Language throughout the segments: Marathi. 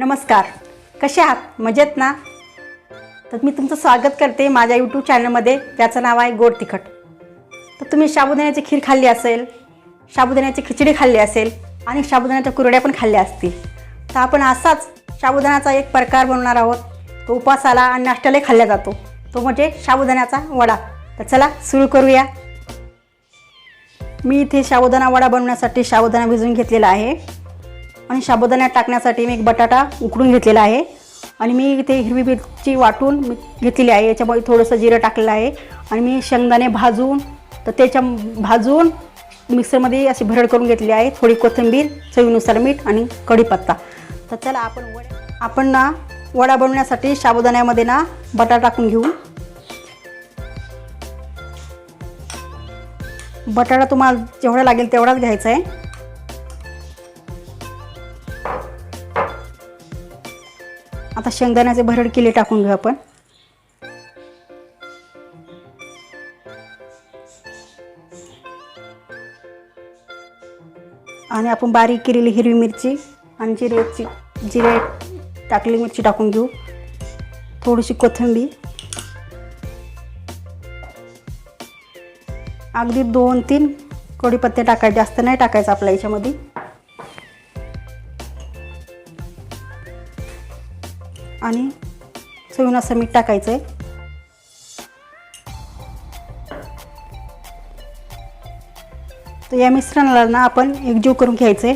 नमस्कार, कसे आहात? मजेत ना? तर मी तुमचं स्वागत करते माझ्या यूट्यूब चॅनलमध्ये, त्याचं नाव आहे गोड तिखट. तर तुम्ही साबुदाण्याची खीर खाल्ली असेल, साबुदाण्याची खिचडी खाल्ली असेल आणि साबुदाण्याच्या कुरड्या पण खाल्ल्या असतील. तर आपण असाच साबुदाण्याचा एक प्रकार बनवणार आहोत. तो उपासाला आणि नाश्त्यालाही खाल्ला जातो, तो म्हणजे साबुदाण्याचा वडा. तर चला सुरू करूया. मी इथे साबुदाणा वडा बनवण्यासाठी साबुदाणा भिजवून घेतलेला आहे आणि साबुदाण्यात टाकण्यासाठी मी एक बटाटा उकडून घेतलेला आहे आणि मी इथे हिरवी मिरची वाटून घेतलेली आहे. याच्यामध्ये थोडंसं जिरं टाकलेलं आहे आणि मी शेंगदाणे भाजून भाजून मिक्सरमध्ये अशी भरड करून घेतली आहे. थोडी कोथिंबीर, चवीनुसार मीठ आणि कढीपत्ता. तर चला आपण वडा बनवण्यासाठी साबुदाण्यामध्ये बटाटा टाकून घेऊ. बटाटा तुम्हाला जेवढा लागेल तेवढाच घ्यायचा आहे. आता शेंगदाण्याचे भरड किले टाकून घेऊ आपण. आणि आपण बारीक केलेली हिरवी मिरची आणि जिरे टाकलेली मिरची टाकून घेऊ. थोडीशी कोथिंबीर, अगदी 2-3 कढीपत्ते टाकायचे, जास्त नाही टाकायचं आपल्या याच्यामध्ये. आणि चवीनुसार मीठ टाकायचं आहे. तर या मिश्रणाला आपण एकजीव करून घ्यायचं आहे.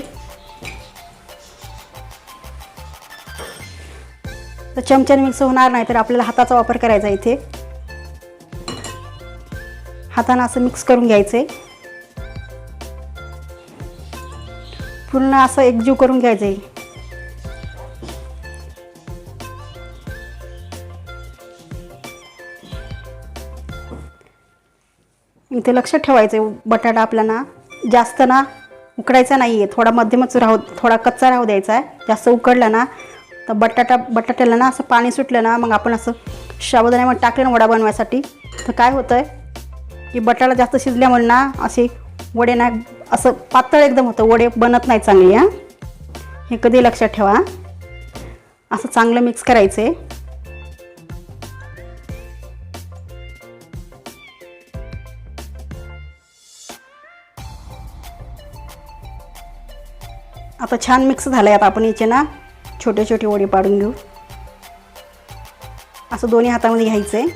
तर चमच्याने मिक्स होणार नाही, तर आपल्याला हाताचा वापर करायचा आहे. इथे हाताने असं मिक्स करून घ्यायचं आहे. पूर्ण असं एकजीव करून घ्यायचं आहे. इथे लक्षात ठेवायचं, बटाटा आपला जास्त उकडायचा नाही आहे, थोडा मध्यमच थोडा कच्चा राहू द्यायचा आहे. जास्त उकडला तर बटाट्याला असं पाणी सुटलं मग आपण असं साबुदाण्यामध्ये टाकलं वडा बनवायसाठी, तर काय होतं आहे की बटाटा जास्त शिजल्यामुळे असे वडे असं पातळ एकदम होतं, वडे बनत नाही चांगली. हे कधी लक्षात ठेवा. असं चांगलं मिक्स करायचं आहे. आता छान मिक्स झालं. आता आपण याचे छोटे छोटे वडे पाडून घेऊ. असं दोन्ही हातामध्ये घ्यायचं आहे.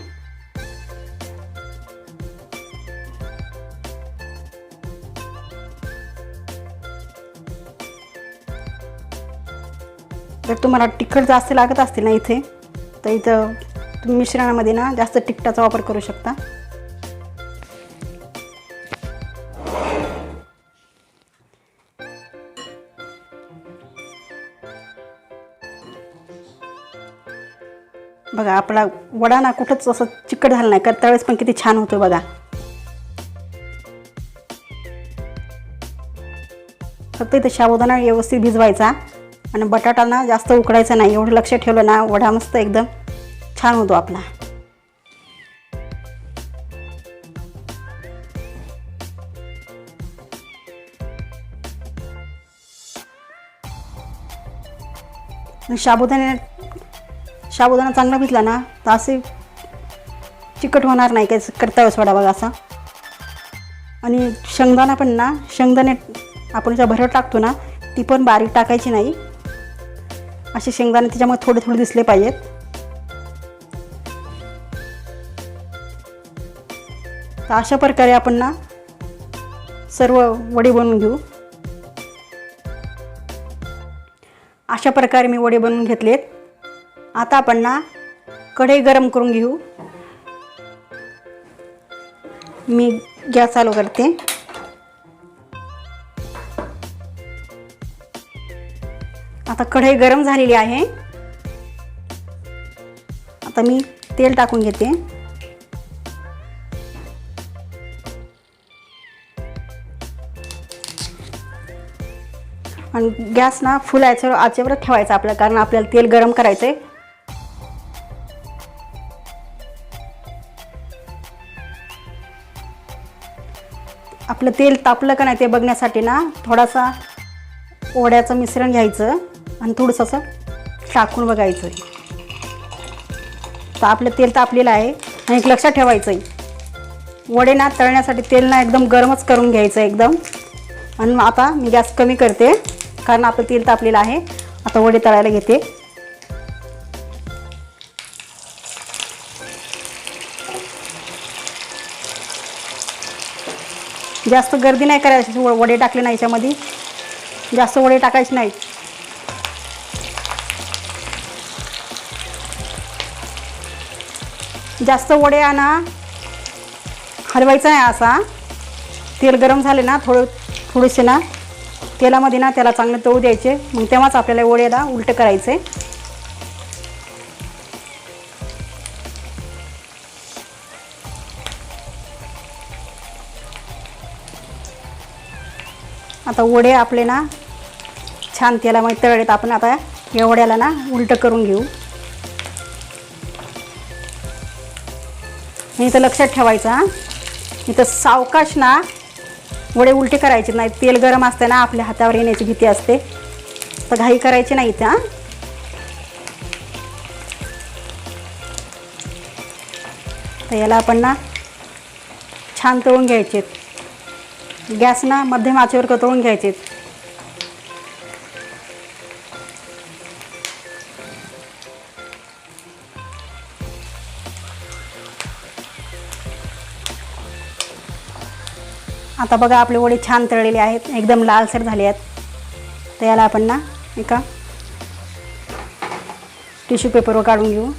जर तुम्हाला तिखट जास्त लागत असतील ना इथे, तर इथं तुम्ही मिश्रणामध्ये जास्त तिखटाचा वापर करू शकता. बघा आपला वडा कुठंच असं चिकट झालं नाही, करता वेळेस पण किती छान होतो बघा. फक्त इथे साबुदाणा व्यवस्थित भिजवायचा आणि बटाटा जास्त उकडायचा नाही. एवढं लक्ष ठेवलं वडा मस्त एकदम छान होतो आपला. साबुदाणा चांगला भिजला तर असे चिकट होणार नाही काय करता वेळेस वडा बघा असा. आणि शेंगदाणा पण शेंगदाणे आपण ज्या भरड टाकतो ती पण बारीक टाकायची नाही. असे शेंगदाणे त्याच्यामध्ये थोडे थोडे दिसले पाहिजेत. तर अशा प्रकारे आपण सर्व वडे बनवून घेऊ. अशा प्रकारे मी वडे बनवून घेतलेत. आता आपण कढई गरम करून घेऊ. मी गॅस चालू करते. आता कढई गरम झालेली आहे. आता मी तेल टाकून घेते. आणि गॅस फुल आचेवर ठेवायचा आपल्याला, कारण आपल्याला तेल गरम करायचं आहे. आपलं तेल तापलं का नाही ते बघण्यासाठी थोडासा वड्याचं मिश्रण घ्यायचं आणि थोडंसं असं टाकून बघायचं. तर आपलं तेल तापलेलं आहे. आणि एक लक्षात ठेवायचं आहे, वडे ना तळण्यासाठी तेल ना एकदम गरमच करून घ्यायचं एकदम. आणि आता मी गॅस कमी करते कारण आपलं तेल तापलेलं आहे. आता वडे तळायला घेते. जास्त गर्दी नाही करायची. वडे टाकले नाही याच्यामध्ये, जास्त वडे टाकायचे नाहीत. जास्त वडे ना हलवायचं नाही. असा तेल गरम झाले ना थोडेसे ना तेलामध्ये ना त्याला चांगले तळू द्यायचे. मग तेव्हाच आपल्याला वडेला उलटे करायचे. आता वडे आपले ना छान तेलामध्ये तळलेत. आपण आता या वड्याला ना उलटं करून घेऊ. इथं लक्षात ठेवायचं हां, इथं सावकाश ना वडे उलटे करायचे नाही. तेल गरम असते ना, आपल्या हातावर येण्याची भीती असते. तर घाई करायची नाही इथं. तर याला आपण ना छान तळून घ्यायचे. गॅस ना मध्यम आचेवर तळून घ्यायचे. आता बघा आपले वडे छान तळलेले आहेत, एकदम लालसर झाले आहेत. तर याला आपण ना एका टिश्यू पेपरवर काढून घेऊ.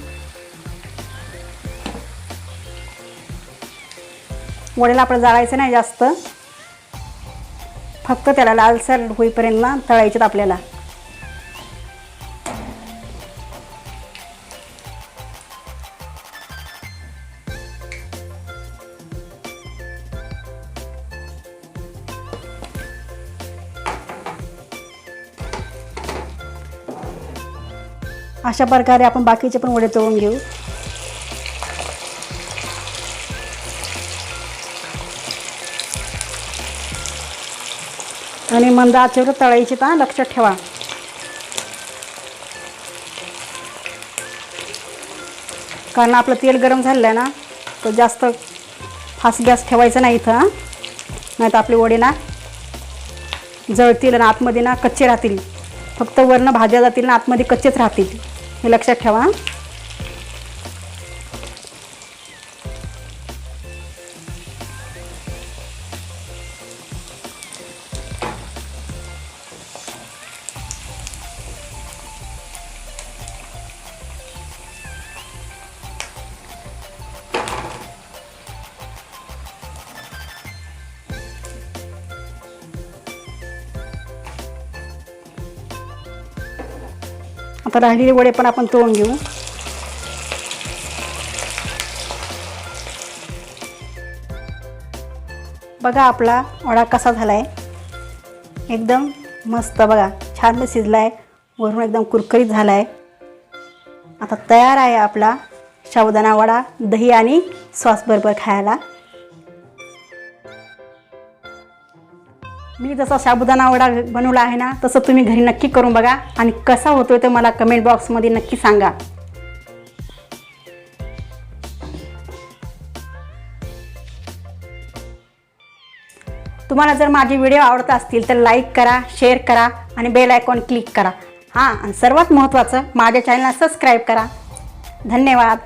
वड्याला आपण जाळायचं नाही जास्त, फक्त त्याला लालसर होईपर्यंत ना तळायचे आपल्याला. अशा प्रकारे आपण बाकीचे पण वडे तळून घेऊ. आणि मंद आचेवर तळायचे तर लक्षात ठेवा. कारण आपलं तेल गरम झालेलं आहे ना, तर जास्त फास्ट गॅस ठेवायचा नाही इथं. नाही तर आपले वडे ना जळतील आणि आतमध्ये ना कच्चे राहतील. फक्त वरनं भाज्या जातील ना आतमध्ये कच्चेच राहतील, हे लक्षात ठेवा. आता राहिलेले वडे पण आपण तळून घेऊ. बघा आपला वडा कसा झालाय, एकदम मस्त. बघा छान शिजलाय, वरून एकदम कुरकुरीत झालाय. आता तयार आहे आपला साबुदाणा वडा दही आणि सॉस बरोबर खायला. मी जसा साबुदाणा वडा बनवला आहे ना, तसं तुम्ही घरी नक्की करून बघा आणि कसा होतोय ते मला कमेंट बॉक्समध्ये नक्की सांगा. तुम्हाला जर माझे व्हिडिओ आवडत असतील तर लाईक करा, शेअर करा आणि बेल आयकॉन क्लिक करा. हां, आणि सर्वात महत्त्वाचं माझ्या चॅनलला सबस्क्राईब करा. धन्यवाद.